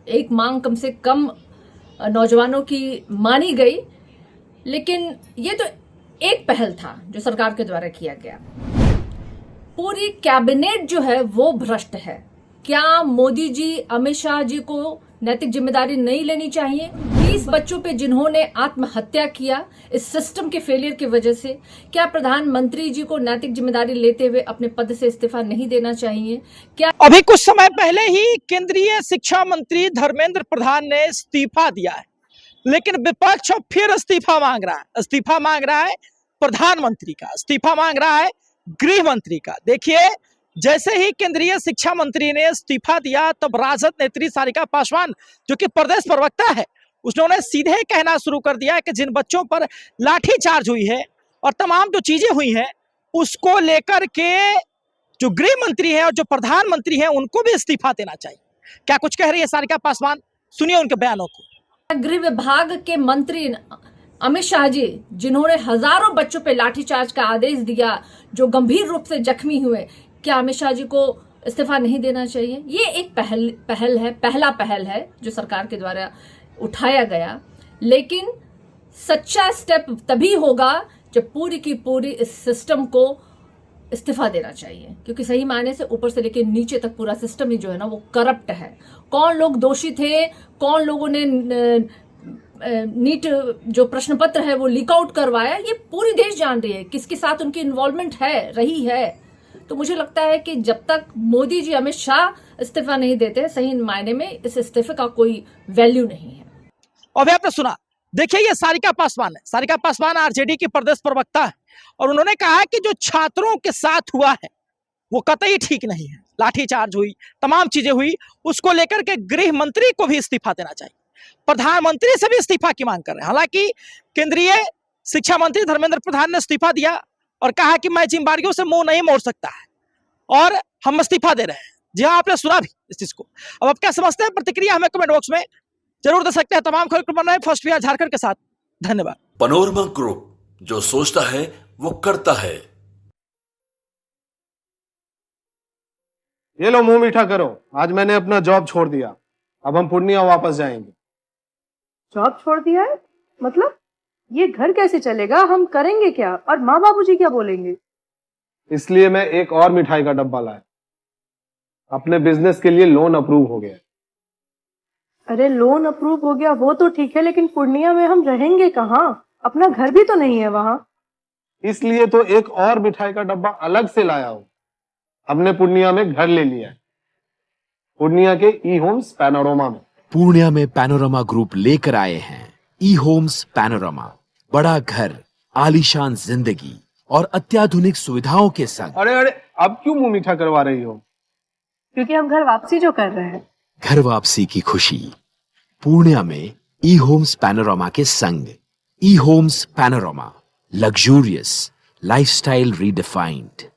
एक मांग कम से कम नौजवानों की मानी गई, लेकिन ये तो एक पहल था जो सरकार के द्वारा किया गया। पूरी कैबिनेट जो है वो भ्रष्ट है। क्या मोदी जी, अमित शाह जी को नैतिक जिम्मेदारी नहीं लेनी चाहिए? 20 बच्चों पे जिन्होंने आत्महत्या किया इस सिस्टम के फेलियर की वजह से, क्या प्रधानमंत्री जी को नैतिक जिम्मेदारी लेते हुए अपने पद से इस्तीफा नहीं देना चाहिए? क्या अभी कुछ समय पहले ही केंद्रीय शिक्षा मंत्री धर्मेंद्र प्रधान ने इस्तीफा दिया है, लेकिन विपक्ष फिर इस्तीफा मांग रहा है प्रधानमंत्री का, इस्तीफा मांग रहा है गृह मंत्री का। देखिए, जैसे ही केंद्रीय शिक्षा मंत्री ने इस्तीफा दिया तब राजद नेत्री सारिका पासवान, जो कि प्रदेश प्रवक्ता है, उन्होंने सीधे कहना शुरू कर दिया कि जिन बच्चों पर लाठीचार्ज हुई है और तमाम जो चीजें हुई हैं उसको लेकर के जो गृह मंत्री है और जो प्रधानमंत्री है उनको भी इस्तीफा देना चाहिए। क्या कुछ कह रही है सारिका पासवान, सुनिए उनके बयानों को। गृह विभाग के मंत्री अमित शाह जी, जिन्होंने हजारों बच्चों पे लाठीचार्ज का आदेश दिया, जो गंभीर रूप से जख्मी हुए, क्या अमित शाह जी को इस्तीफा नहीं देना चाहिए? ये एक पहला पहल है जो सरकार के द्वारा उठाया गया, लेकिन सच्चा स्टेप तभी होगा जब पूरी की पूरी इस सिस्टम को इस्तीफा देना चाहिए, क्योंकि सही मायने से ऊपर से लेकर नीचे तक पूरा सिस्टम ही जो है ना वो करप्ट है। कौन लोग दोषी थे, कौन लोगों ने नीट जो प्रश्न पत्र है वो लीक आउट करवाया, ये पूरी देश जान रही है किसके साथ उनकी इन्वॉल्वमेंट रही है। तो मुझे लगता है कि जब तक मोदी जी, अमित शाह इस्तीफा नहीं देते, सही मायने में इस इस्तीफे का कोई वैल्यू नहीं है। अभी आपने सुना, देखिए ये सारिका पासवान है, सारिका पासवान आरजेडी की प्रदेश प्रवक्ता है और उन्होंने कहा है कि जो छात्रों के साथ हुआ है वो कतई ठीक नहीं है। लाठीचार्ज हुई, तमाम चीजें हुई, उसको लेकर के गृह मंत्री को भी इस्तीफा देना चाहिए, प्रधानमंत्री से भी इस्तीफा की मांग कर रहे हैं। हालांकि केंद्रीय शिक्षा मंत्री धर्मेंद्र प्रधान ने इस्तीफा दिया और कहा कि मैं जिम्मेदारियों से मुंह नहीं मोड़ सकता है और हम इस्तीफा दे रहे हैं। जी हाँ, आपने सुना भी इस चीज को। अब आप क्या समझते हैं, प्रतिक्रिया हमें कमेंट बॉक्स में जरूर दे सकते हैं। तमाम खबर बन रहे हैं फर्स्ट बिहार झारखंड के साथ। धन्यवाद। पैनोरमा ग्रुप, जो सोचता है वो करता है। ये लो, मुंह मीठा करो। आज मैंने अपना जॉब छोड़ दिया, अब हम पूर्णिया वापस जाएंगे। जॉब छोड़ दिया है? मतलब ये घर कैसे चलेगा? हम करेंगे क्या? और माँ बाबूजी क्या बोलेंगे? इसलिए मैं एक और मिठाई का डब्बा लाया। अपने बिजनेस के लिए लोन अप्रूव हो गया। अरे लोन अप्रूव हो गया वो तो ठीक है, लेकिन पूर्णिया में हम रहेंगे कहाँ? अपना घर भी तो नहीं है वहाँ। इसलिए तो एक और मिठाई का डब्बा अलग से लाया हूँ। हमने पूर्णिया में घर ले लिया है, पूर्णिया के ई होम्स पैनोरमा में। पूर्णिया में पैनोरमा ग्रुप लेकर आए हैं ई होम्स पैनोरमा। बड़ा घर, आलीशान जिंदगी और अत्याधुनिक सुविधाओं के संग। अरे अब क्यों मुंह मीठा करवा रही हो? क्योंकि हम घर वापसी जो कर रहे हैं। घर वापसी की खुशी पूर्णिया में ई होम्स पैनोरमा के संग। E Homes Panorama, luxurious lifestyle redefined.